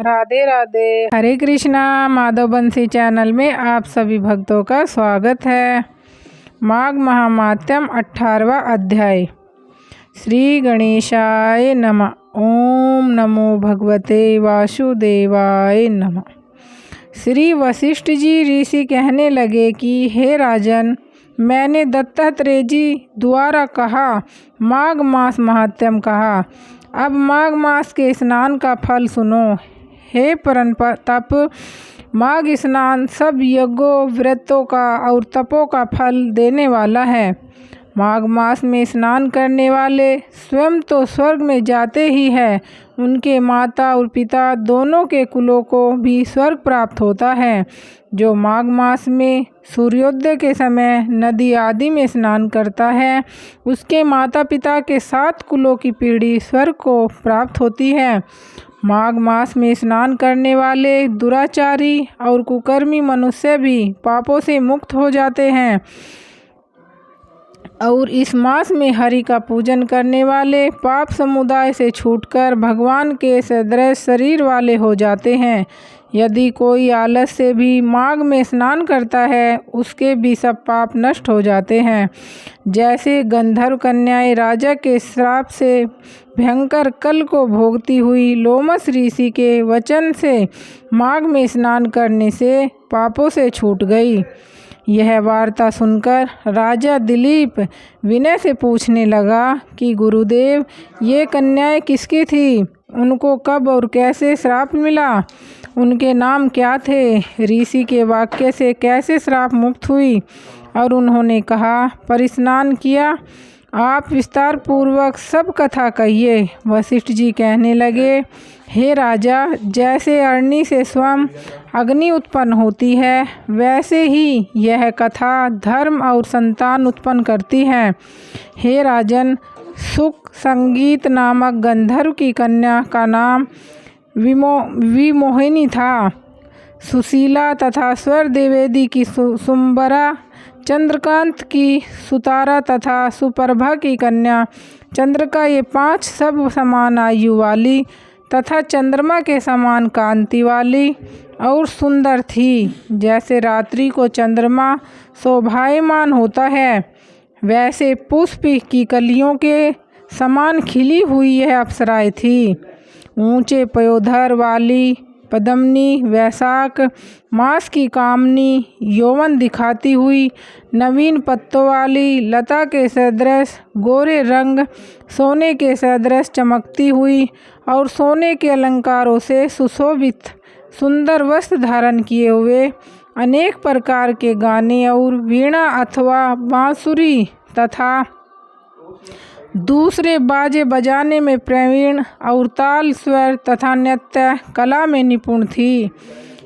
राधे राधे। हरे कृष्णा। माधव बंसी चैनल में आप सभी भक्तों का स्वागत है। माघ महात्म्यम 18वां अध्याय। श्री गणेशाय नमः। ओम नमो भगवते वासुदेवाय नमः। श्री वशिष्ठ जी ऋषि कहने लगे कि हे राजन, मैंने दत्तात्रेय जी द्वारा कहा माघ मास महात्म्यम कहा। अब माघ मास के स्नान का फल सुनो। हे परंतप, माघ स्नान सब यज्ञों, व्रतों का और तपों का फल देने वाला है। माघ मास में स्नान करने वाले स्वयं तो स्वर्ग में जाते ही हैं, उनके माता और पिता दोनों के कुलों को भी स्वर्ग प्राप्त होता है। जो माघ मास में सूर्योदय के समय नदी आदि में स्नान करता है, उसके माता पिता के 7 कुलों की पीढ़ी स्वर्ग को प्राप्त होती है। माघ मास में स्नान करने वाले दुराचारी और कुकर्मी मनुष्य भी पापों से मुक्त हो जाते हैं और इस मास में हरि का पूजन करने वाले पाप समुदाय से छूटकर भगवान के सदृश शरीर वाले हो जाते हैं। यदि कोई आलस से भी माघ में स्नान करता है, उसके भी सब पाप नष्ट हो जाते हैं। जैसे गंधर्व कन्याएं राजा के श्राप से भयंकर कल को भोगती हुई लोमस ऋषि के वचन से माघ में स्नान करने से पापों से छूट गई। यह वार्ता सुनकर राजा दिलीप विनय से पूछने लगा कि गुरुदेव, ये कन्याएं किसकी थी? उनको कब और कैसे श्राप मिला? उनके नाम क्या थे? ऋषि के वाक्य से कैसे श्राप मुक्त हुई? और उन्होंने कहा परिस्नान किया। आप विस्तार पूर्वक सब कथा कहिए। वशिष्ठ जी कहने लगे, हे राजा, जैसे अग्नि से स्वयं अग्नि उत्पन्न होती है, वैसे ही यह कथा धर्म और संतान उत्पन्न करती है। हे राजन, सुख संगीत नामक गंधर्व की कन्या का नाम विमोहिनी था। सुशीला तथा स्वर देवेदी की सुंबरा, चंद्रकांत की सुतारा तथा सुप्रभा की कन्या चंद्रिका, ये 5 सब समान आयु वाली तथा चंद्रमा के समान कांति वाली और सुंदर थी। जैसे रात्रि को चंद्रमा शोभायमान होता है, वैसे पुष्प की कलियों के समान खिली हुई यह अप्सराएं थी। ऊंचे पयोधर वाली पद्मिनी, वैशाख मास की कामनी, यौवन दिखाती हुई नवीन पत्तों वाली लता के सदृश गोरे रंग, सोने के सदृश चमकती हुई और सोने के अलंकारों से सुशोभित सुंदर वस्त्र धारण किए हुए, अनेक प्रकार के गाने और वीणा अथवा बांसुरी तथा दूसरे बाजे बजाने में प्रवीण और ताल, स्वर तथा नृत्य कला में निपुण थी।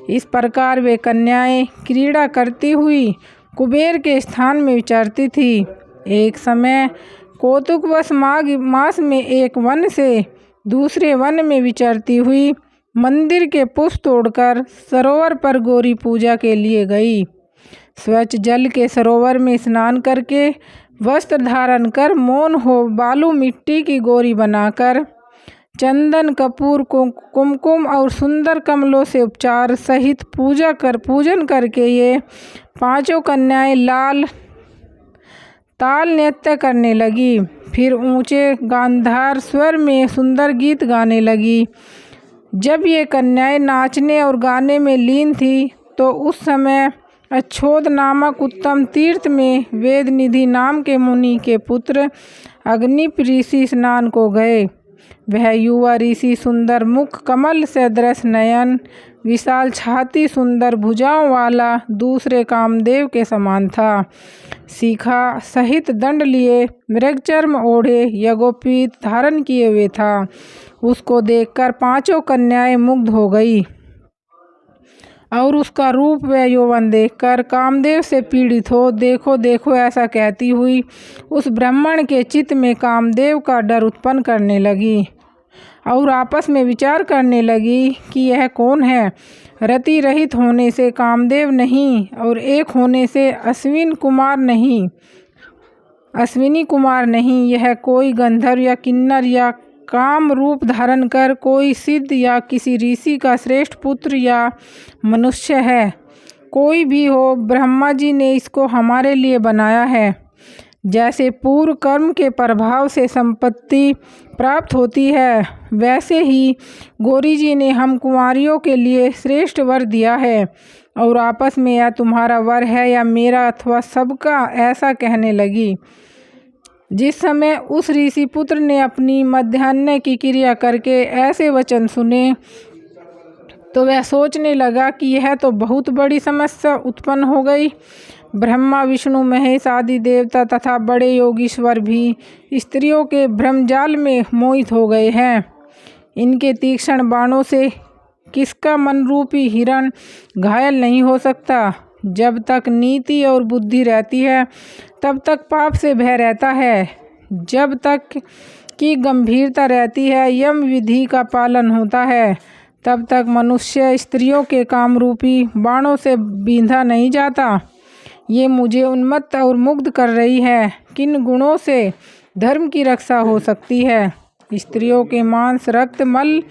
इस प्रकार वे कन्याएं क्रीड़ा करती हुई कुबेर के स्थान में विचरती थी। एक समय कौतुकवश माघ मास में एक वन से दूसरे वन में विचरती हुई मंदिर के पुष्प तोड़कर सरोवर पर गौरी पूजा के लिए गई। स्वच्छ जल के सरोवर में स्नान करके वस्त्र धारण कर मौन हो बालू मिट्टी की गौरी बनाकर चंदन, कपूर, कुमकुम और सुंदर कमलों से उपचार सहित पूजन करके ये 5 कन्याएं लाल ताल नृत्य करने लगी। फिर ऊंचे गांधार स्वर में सुंदर गीत गाने लगी। जब ये कन्याएं नाचने और गाने में लीन थी, तो उस समय अच्छोद नामक उत्तम तीर्थ में वेद निधि नाम के मुनि के पुत्र अग्निप ऋषि स्नान को गए। वह युवा ऋषि सुंदर मुख, कमल सदृश नयन, विशाल छाती, सुंदर भुजाओं वाला दूसरे कामदेव के समान था। शिखा सहित दंड लिए, मृगचर्म ओढ़े, यज्ञोपवीत धारण किए हुए था। उसको देखकर 5 कन्याएं मुग्ध हो गई और उसका रूप व यौवन देखकर कामदेव से पीड़ित हो देखो देखो ऐसा कहती हुई उस ब्राह्मण के चित्त में कामदेव का डर उत्पन्न करने लगी और आपस में विचार करने लगी कि यह कौन है। रति रहित होने से कामदेव नहीं और एक होने से अश्विनी कुमार नहीं, यह कोई गंधर्व या किन्नर या काम रूप धारण कर कोई सिद्ध या किसी ऋषि का श्रेष्ठ पुत्र या मनुष्य है। कोई भी हो, ब्रह्मा जी ने इसको हमारे लिए बनाया है। जैसे पूर्व कर्म के प्रभाव से संपत्ति प्राप्त होती है, वैसे ही गौरी जी ने हम कुंवारियों के लिए श्रेष्ठ वर दिया है। और आपस में या तुम्हारा वर है या मेरा अथवा सबका, ऐसा कहने लगी। जिस समय उस ऋषि पुत्र ने अपनी मध्याह्न की क्रिया करके ऐसे वचन सुने तो वह सोचने लगा कि यह तो बहुत बड़ी समस्या उत्पन्न हो गई। ब्रह्मा, विष्णु, महेश आदि देवता तथा बड़े योगीश्वर भी स्त्रियों के भ्रमजाल में मोहित हो गए हैं। इनके तीक्ष्ण बाणों से किसका मन रूपी हिरण घायल नहीं हो सकता। जब तक नीति और बुद्धि रहती है तब तक पाप से भय रहता है। जब तक की गंभीरता रहती है, यम विधि का पालन होता है, तब तक मनुष्य स्त्रियों के काम रूपी बाणों से बींधा नहीं जाता। ये मुझे उन्मत्त और मुग्ध कर रही है। किन गुणों से धर्म की रक्षा हो सकती है? स्त्रियों के मांस, रक्त, मल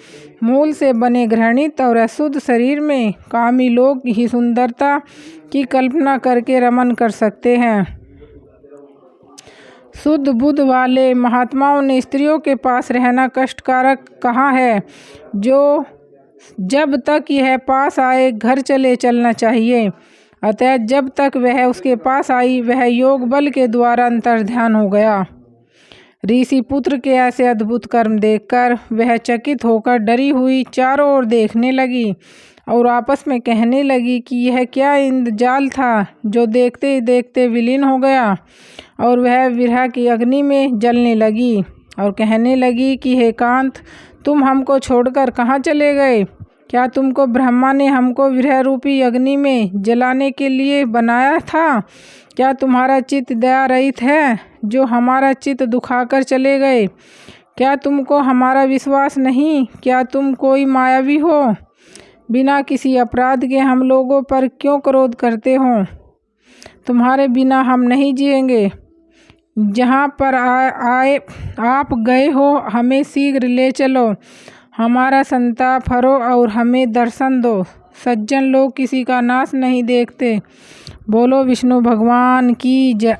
मूल से बने घृणित और अशुद्ध शरीर में कामी लोग ही सुंदरता की कल्पना करके रमन कर सकते हैं। शुद्ध बुद्ध वाले महात्माओं ने स्त्रियों के पास रहना कष्टकारक कहा है। जो जब तक यह पास आए घर चले चलना चाहिए। अतः जब तक वह उसके पास आई, वह योग बल के द्वारा अंतर्ध्यान हो गया। ऋषि पुत्र के ऐसे अद्भुत कर्म देखकर वह चकित होकर डरी हुई चारों ओर देखने लगी और आपस में कहने लगी कि यह क्या इंद्रजाल था जो देखते ही देखते विलीन हो गया। और वह विरह की अग्नि में जलने लगी और कहने लगी कि हे कांत, तुम हमको छोड़कर कहाँ चले गए? क्या तुमको ब्रह्मा ने हमको विरह रूपी अग्नि में जलाने के लिए बनाया था? क्या तुम्हारा चित्त दया रहित है जो हमारा चित्त दुखाकर चले गए? क्या तुमको हमारा विश्वास नहीं? क्या तुम कोई मायावी हो? बिना किसी अपराध के हम लोगों पर क्यों क्रोध करते हो? तुम्हारे बिना हम नहीं जिएंगे। जहाँ पर आए आप गए हो, हमें शीघ्र ले चलो, हमारा संताप हरो और हमें दर्शन दो। सज्जन लोग किसी का नाश नहीं देखते। बोलो विष्णु भगवान की जय।